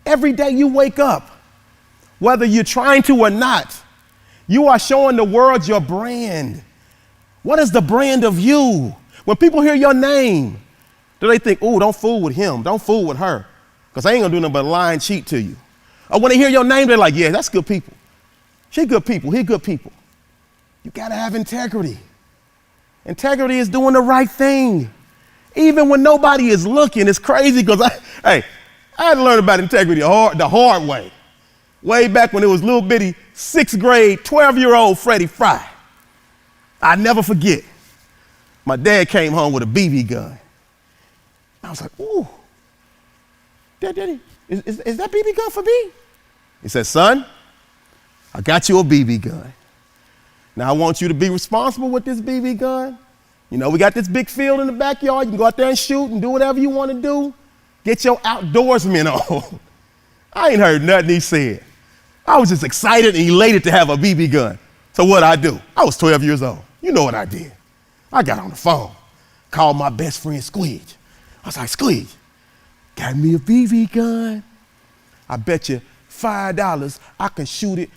Every day you wake up, whether you're trying to or not, you are showing the world your brand. What is the brand of you? When people hear your name, do they think, oh, don't fool with him, don't fool with her, because I ain't gonna do nothing but lie and cheat to you? Or when they hear your name, they're like, yeah, that's good people. She good people, he good people. You gotta have integrity. Integrity is doing the right thing. Even when nobody is looking. It's crazy because I had to learn about integrity the hard way. Way back when it was little bitty, 6th grade, 12-year-old Freddy Fry. I never forget. My dad came home with a BB gun. I was like, ooh, Daddy, is that BB gun for me? He said, son, I got you a BB gun. Now I want you to be responsible with this BB gun. You know, we got this big field in the backyard. You can go out there and shoot and do whatever you want to do. Get your outdoorsmen on. I ain't heard nothing he said. I was just excited and elated to have a BB gun. So what'd I do? I was 12 years old. You know what I did. I got on the phone, called my best friend Squidge. I was like, Squidge, got me a BB gun. I bet you $5 I can shoot it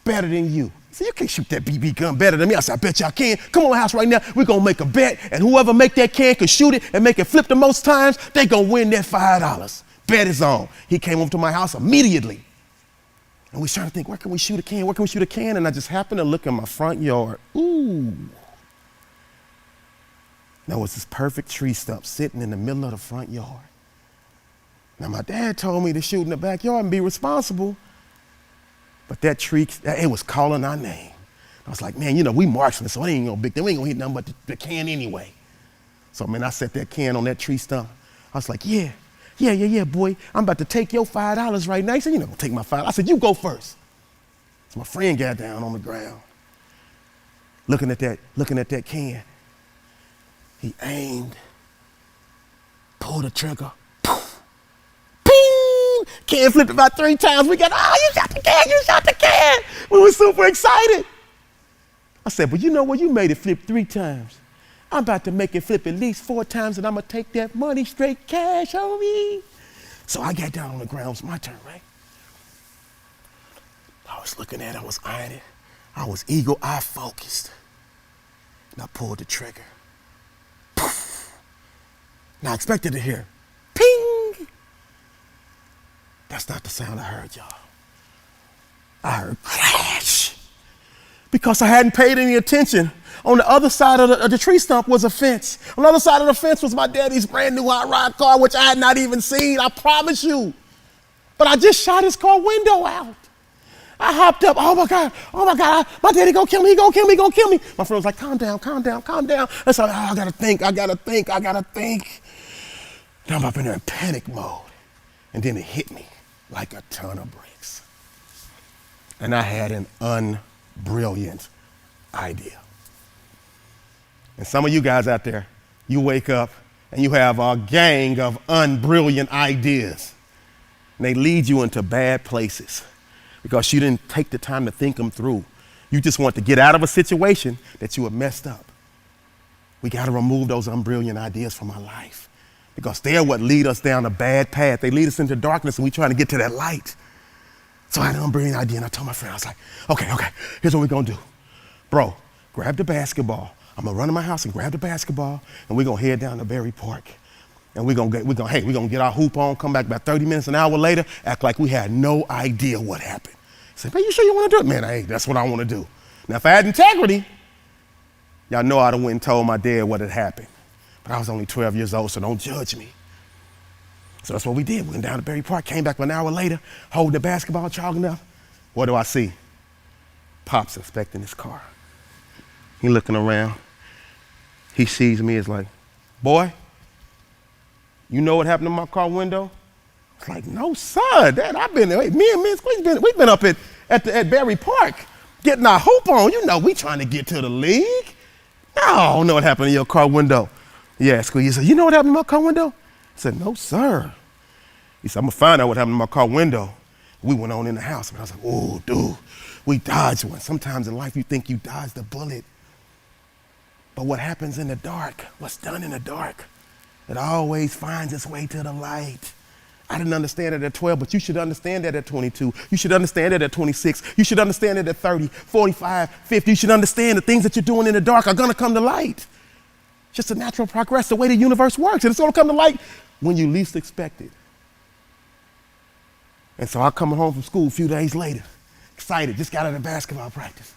better than you. He said, you can't shoot that BB gun better than me. I said, I bet you I can. Come on my house right now. We're going to make a bet, and whoever make that can shoot it and make it flip the most times, they going to win that $5. Bet is on. He came over to my house immediately. And we started to think, where can we shoot a can? Where can we shoot a can? And I just happened to look in my front yard. Ooh. There was this perfect tree stump sitting in the middle of the front yard. Now, my dad told me to shoot in the backyard and be responsible. But that tree, it was calling our name. I was like, man, you know, we marksmen, so it ain't no big thing. We ain't gonna hit nothing but the can anyway. So, man, I set that can on that tree stump. I was like, yeah, boy, I'm about to take your $5 right now. He said, you're not gonna take my $5. I said, you go first. So my friend got down on the ground, looking at that can. He aimed, pulled the trigger, poof, ping! Can flipped about 3 times. We got, you shot the can. We were super excited. I said, but you know what? You made it flip 3 times. I'm about to make it flip at least 4 times, and I'm gonna take that money straight cash on me. So I got down on the ground. It was my turn, right? I was looking at it, I was eyeing it. I was eagle eye focused. And I pulled the trigger. Poof. Now I expected to hear ping. That's not the sound I heard, y'all. I heard crash. Because I hadn't paid any attention. On the other side of the tree stump was a fence. On the other side of the fence was my daddy's brand new hot rod car, which I had not even seen, I promise you. But I just shot his car window out. I hopped up, oh my God, my daddy gonna kill me, he gonna kill me. My friend was like, calm down. I said, I gotta think. Now I'm up in there in panic mode. And then it hit me like a ton of bricks. And I had an unbrilliant idea. And some of you guys out there, you wake up and you have a gang of unbrilliant ideas. And they lead you into bad places because you didn't take the time to think them through. You just want to get out of a situation that you have messed up. We got to remove those unbrilliant ideas from our life because they're what lead us down a bad path. They lead us into darkness and we're trying to get to that light. So I had an unbrilliant idea and I told my friend, I was like, okay, here's what we're going to do. Bro, grab the basketball. I'm gonna run to my house and grab the basketball, and we're gonna head down to Berry Park. And we're gonna get our hoop on, come back about 30 minutes, an hour later, act like we had no idea what happened. Say, man, you sure you wanna do it? Man, hey, that's what I wanna do. Now, if I had integrity, y'all know I'd have went and told my dad what had happened. But I was only 12 years old, so don't judge me. So that's what we did. We went down to Berry Park, came back an hour later, holding the basketball, jogging up. What do I see? Pop's inspecting his car. He looking around. He sees me, is like, boy, you know what happened to my car window? It's like, no, sir, Dad, I've been there. Me and Squeeze, we've been up at Berry Park getting our hoop on. You know, we trying to get to the league. No, I don't know what happened to your car window. Yeah, Squeeze, he said, you know what happened to my car window? I said, no, sir. He said, I'm gonna find out what happened to my car window. We went on in the house, and I was like, oh, dude, we dodged one. Sometimes in life you think you dodged the bullet. But what happens in the dark, what's done in the dark, it always finds its way to the light. I didn't understand it at 12, but you should understand that at 22. You should understand it at 26. You should understand it at 30, 45, 50. You should understand the things that you're doing in the dark are going to come to light. Just a natural progress, the way the universe works. And it's going to come to light when you least expect it. And so I come home from school a few days later, excited, just got out of basketball practice.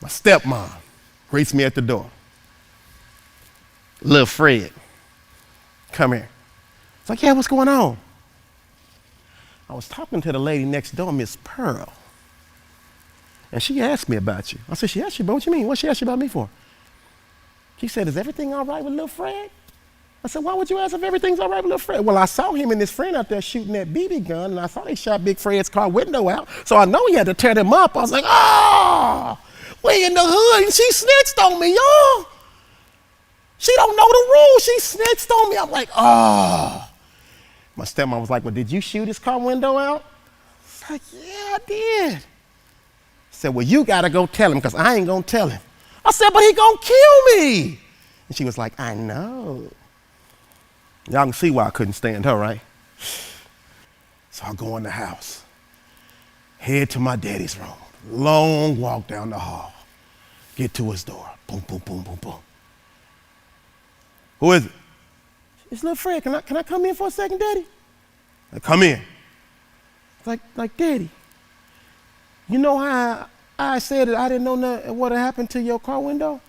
My stepmom greets me at the door. Little Fred, come here. It's like, yeah, what's going on? I was talking to the lady next door, Miss Pearl, and she asked me about you. I said, she asked you, but what you mean? What she asked you about me for? She said, is everything all right with little Fred? I said, why would you ask if everything's all right with little Fred? Well, I saw him and his friend out there shooting that BB gun, and I saw they shot Big Fred's car window out, so I know he had to tear them up. I was like, oh, we in the hood, and she snitched on me, y'all. She don't know the rules. She snitched on me. I'm like, oh. My stepmom was like, well, did you shoot his car window out? I was like, yeah, I did. I said, well, you got to go tell him because I ain't going to tell him. I said, but he going to kill me. And she was like, I know. Y'all can see why I couldn't stand her, right? So I go in the house, head to my daddy's room, long walk down the hall, get to his door, boom, boom, boom, boom, boom. Who is it? It's little Fred. Can I come in for a second, Daddy? Come in. Like, Daddy, you know how I said that I didn't know what had happened to your car window?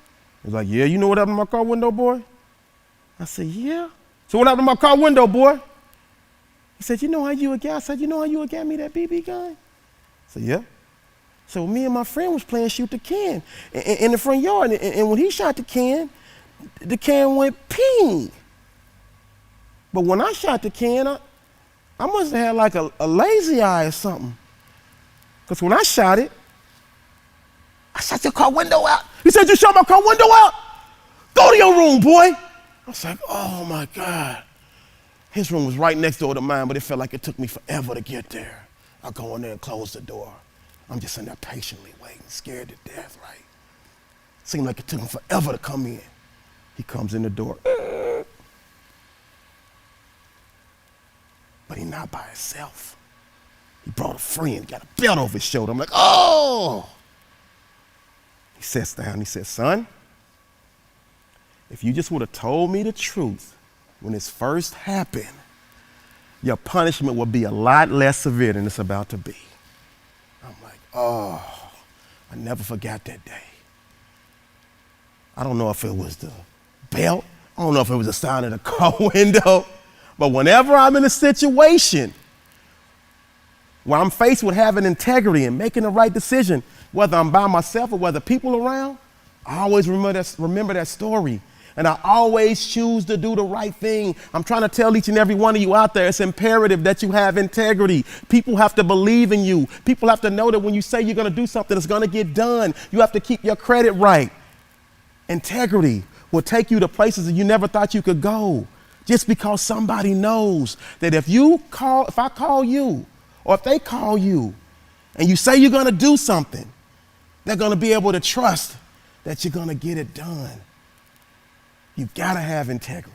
He's like, yeah, you know what happened to my car window, boy? I said, yeah. So what happened to my car window, boy? He said, you know how you would get? I said, you know how you would get me that BB gun? I said, yeah. So me and my friend was playing shoot the can in the front yard, and when he shot the can went ping. But when I shot the can, I must have had like a lazy eye or something. Because when I shot it, I shot your car window out. He said, you shot my car window out? Go to your room, boy. I was like, oh my God. His room was right next door to mine, but it felt like it took me forever to get there. I go in there and close the door. I'm just in there patiently waiting, scared to death, right? Seemed like it took him forever to come in. He comes in the door. But he's not by himself. He brought a friend, got a belt over his shoulder. I'm like, oh! He sits down, he says, son, if you just would have told me the truth when this first happened, your punishment would be a lot less severe than it's about to be. I'm like, oh, I never forgot that day. I don't know if it was the belt. I don't know if it was the sound of the car window. But whenever I'm in a situation where I'm faced with having integrity and making the right decision, whether I'm by myself or whether people are around, I always remember that story. And I always choose to do the right thing. I'm trying to tell each and every one of you out there, it's imperative that you have integrity. People have to believe in you. People have to know that when you say you're going to do something, it's going to get done. You have to keep your credit right. Integrity will take you to places that you never thought you could go. Just because somebody knows that if I call you, or if they call you, and you say you're going to do something, they're going to be able to trust that you're going to get it done. You've got to have integrity.